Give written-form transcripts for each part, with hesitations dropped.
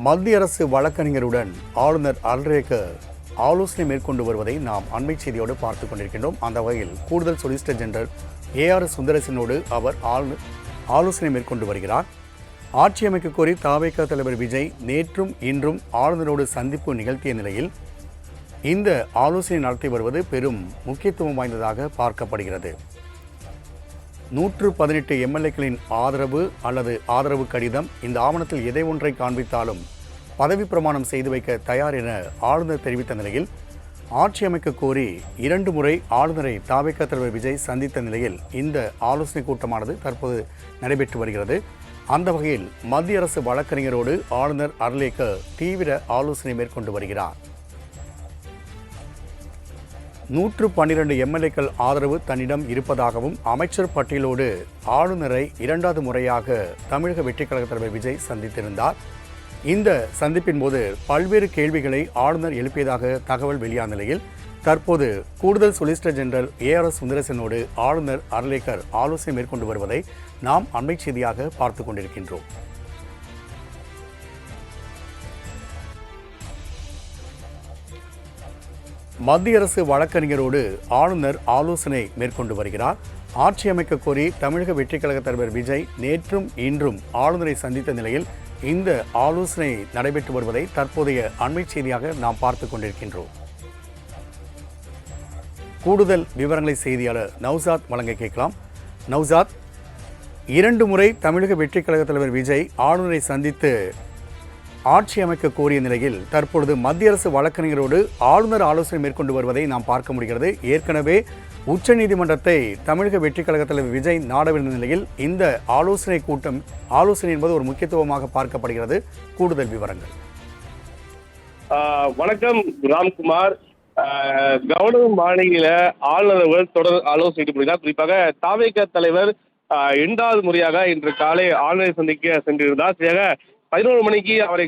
மத்திய அரசு வழக்கறிஞருடன் ஆளுநர் அல்ரேக்கர் ஆலோசனை மேற்கொண்டு வருவதை நாம் அண்மை செய்தியோடு பார்த்துக் கொண்டிருக்கின்றோம். அந்த வகையில் கூடுதல் சொலிசிட்டர் ஜெனரல் ஏஆர் சுந்தரேசனோடு அவர் ஆலோசனை மேற்கொண்டு வருகிறார். ஆட்சி அமைக்க கோரி தவேக தலைவர் விஜய் நேற்றும் இன்றும் ஆளுநரோடு சந்திப்பு நிகழ்த்திய நிலையில் இந்த ஆலோசனை நடத்தி வருவது பெரும் முக்கியத்துவம் வாய்ந்ததாக பார்க்கப்படுகிறது. 118 எம்எல்ஏக்களின் ஆதரவு அல்லது ஆதரவு கடிதம் இந்த ஆவணத்தில் எதை ஒன்றை காண்பித்தாலும் பதவி பிரமாணம் செய்து வைக்க தயார் என ஆளுநர் தெரிவித்த நிலையில் ஆட்சி அமைக்க கோரி 2 முறை ஆளுநரை தவேக தலைவர் விஜய் சந்தித்த நிலையில் இந்த ஆலோசனை கூட்டமானது தற்போது நடைபெற்று வருகிறது. அந்த வகையில் மத்திய அரசு வழக்கறிஞரோடு ஆளுநர் அர்லேக்கர் தீவிர ஆலோசனை மேற்கொண்டு வருகிறார். 112 எம்எல்ஏக்கள் ஆதரவு தன்னிடம் இருப்பதாகவும் அமைச்சர் பட்டியலோடு ஆளுநரை 2வது முறையாக தமிழக வெற்றிக் கழக தலைவர் விஜய் சந்தித்திருந்தார். இந்த சந்திப்பின் போது பல்வேறு கேள்விகளை ஆளுநர் எழுப்பியதாக தகவல் வெளியான நிலையில் தற்போது கூடுதல் சொலிசிட்டர் ஜெனரல் ஏஆர் சுந்தரேசனோடு ஆளுநர் அர்லேக்கர் ஆலோசனை மேற்கொண்டு வருவதை நாம் அண்மை செய்தியாக பார்த்து கொண்டிருக்கின்றோம். மத்திய அரசு வழக்கறிஞரோடு ஆளுநர் ஆலோசனை மேற்கொண்டு வருகிறார். ஆட்சி அமைக்க கோரி தமிழக வெற்றிக் கழக தலைவர் விஜய் நேற்றும் இன்றும் ஆளுநரை சந்தித்த நிலையில் இந்த ஆலோசனை நடைபெற்று வருவதை தற்போதைய அண்மை செய்தியாக நாம் பார்த்து கொண்டிருக்கின்றோம். கூடுதல் விவரங்களை செய்தியாளர் நௌசாத் வழங்க கேட்கலாம். நௌசாத், 2 முறை தமிழக வெற்றிக் கழக தலைவர் விஜய் ஆளுநரை சந்தித்து ஆட்சி அமைக்க கோரிய நிலையில் தற்பொழுது மத்திய அரசு வழக்கறிஞரோடு ஆளுநர் ஆலோசனை மேற்கொண்டு வருவதை நாம் பார்க்க முடிகிறது. ஏற்கனவே உச்சநீதிமன்றத்தை தமிழக வெற்றிக் கழக தலைவர் விஜய் நாடவிருந்த நிலையில் இந்த ஆலோசனை என்பது ஒரு முக்கியத்துவமாக பார்க்கப்படுகிறது. கூடுதல் விவரங்கள். வணக்கம் ராம்குமார். கவர்னர் மாளிகையில ஆளுநர்கள் தொடர் ஆலோசனை ஈடுபடுகிறார். குறிப்பாக தவேக தலைவர் 2வது முறையாக இன்று காலை ஆளுநரை சந்திக்க சென்றிருந்தார். சரியாக 11 மணிக்கு அவரை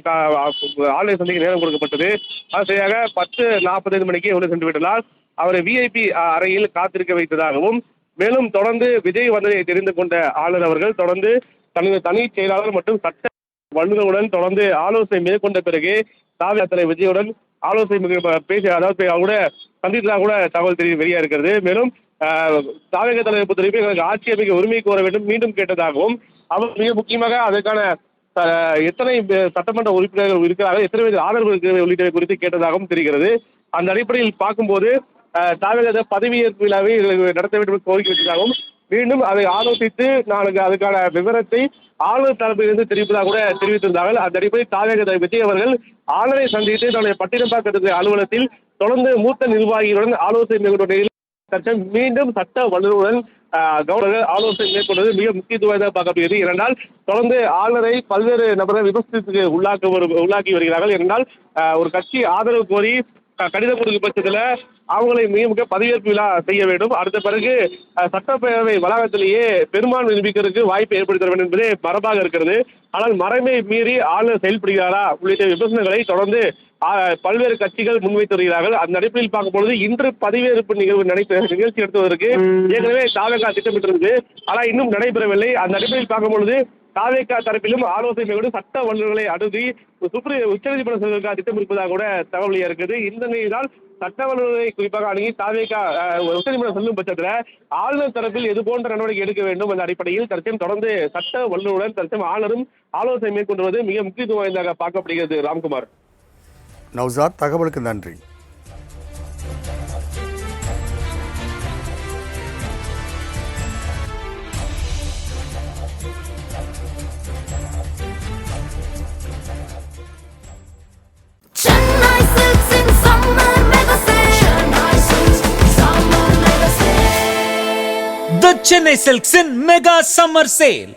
ஆளுநரை சந்திக்க நேரம் கொடுக்கப்பட்டது. சரியாக 10:45 மணிக்கு உள்ளே சென்று விட்டதால் அவரை விஐபி அறையில் காத்திருக்க வைத்ததாகவும், மேலும் தொடர்ந்து விஜய் வந்ததை தெரிந்து கொண்ட ஆளுநர் அவர்கள் தொடர்ந்து தனது தனி செயலாளர் மற்றும் சட்ட வல்லுநருடன் தொடர்ந்து ஆலோசனை மேற்கொண்ட பிறகு தவேக தலைவர் விஜயுடன் ஆலோசனை பேசி, அதாவது கூட சந்தித்ததாக கூட தகவல் வெளியா இருக்கிறது. மேலும் தவேக தலைவர் பொறுத்தவரைக்கும் எங்களுக்கு ஆட்சி அமைக்க உரிமை கோர வேண்டும் மீண்டும் கேட்டதாகவும், அவர் மிக முக்கியமாக அதற்கான எத்தனை சட்டமன்ற உறுப்பினர்கள் இருக்கிறார்கள், எத்தனை பேர் ஆதரவு இருக்கிறது உள்ளிட்டவை குறித்து கேட்டதாகவும் தெரிகிறது. அந்த அடிப்படையில் பார்க்கும்போது தவேக பதவியேற்பு விழாவை நடத்த வேண்டும் கோரிக்கை வைத்ததாகவும், மீண்டும் அதை ஆலோசித்து நாளைக்கு அதுக்கான விவரத்தை ஆளுநர் தரப்பிலிருந்து தெரிவிப்பதாக கூட தெரிவித்திருந்தார்கள். அந்த அடிப்படையில் தவேக விஜய் அவர்கள் ஆளுநரை சந்தித்து தன்னுடைய பட்டினப்பாக்கத்து அலுவலகத்தில் தொடர்ந்து மூத்த நிர்வாகிகளுடன் ஆலோசனை மேற்கொண்ட மீண்டும் சட்ட வல்லுநருடன் கவர்னர் ஆலோசனை மேற்கொண்டது மிக முக்கியத்துவமாக பார்க்கப்படுகிறது. ஏனென்றால் தொடர்ந்து ஆளுநரை பல்வேறு நபர்கள் விமர்சனத்துக்கு உள்ளாக்கி வருகிறார்கள். ஏனென்றால் ஒரு கட்சி ஆதரவு கோரி கடிதம் கொடுக்கும் பட்சத்தில் அவங்களை மிக பதவியேற்பு விழா செய்ய வேண்டும். அடுத்த பிறகு சட்டப்பேரவை வளாகத்திலேயே பெரும்பான்மை நிரூபிக்கிறதுக்கு வாய்ப்பை ஏற்படுத்த வேண்டும் என்பதே மரபாக இருக்கிறது. ஆனால் மரபை மீறி ஆளுநர் செயல்படுகிறாரா உள்ளிட்ட விமர்சனங்களை தொடர்ந்து பல்வேறு கட்சிகள் முன்வைத்து வருகிறார்கள். அந்த அடிப்படையில் பார்க்கும்பொழுது இன்று பதவியேற்பு நிகழ்ச்சி நடத்துவதற்கு ஏற்கனவே தவேக திட்டமிட்டிருந்தது. ஆனால் இன்னும் நடைபெறவில்லை. அந்த அடிப்படையில் பார்க்கும்பொழுது தவேக தரப்பிலும் ஆலோசனை மேற்கொண்டு சட்ட வல்லுநர்களை அணுகி உச்சநீதிமன்ற செல்வதற்காக திட்டம் இருப்பதாக கூட தகவல் இருக்கிறது. இந்த நிலையில்தான் சட்ட வல்லுநரை குறிப்பாக அணுகி தவேக உச்சநீதிமன்றம் செல்லும் பட்சத்தில் ஆளுநர் தரப்பில் இது போன்ற நடவடிக்கை எடுக்க வேண்டும் என்ற அடிப்படையில் தற்சமயம் தொடர்ந்து சட்ட வல்லுநருடன் தற்சமயம் ஆளுநரும் ஆலோசனை மேற்கொண்டு வருவது மிக முக்கியத்துவம் வாய்ந்ததாக பார்க்கப்படுகிறது. ராம்குமார். நௌசாத், தகவலுக்கு நன்றி. The Chennai Silks in Mega Summer Sale.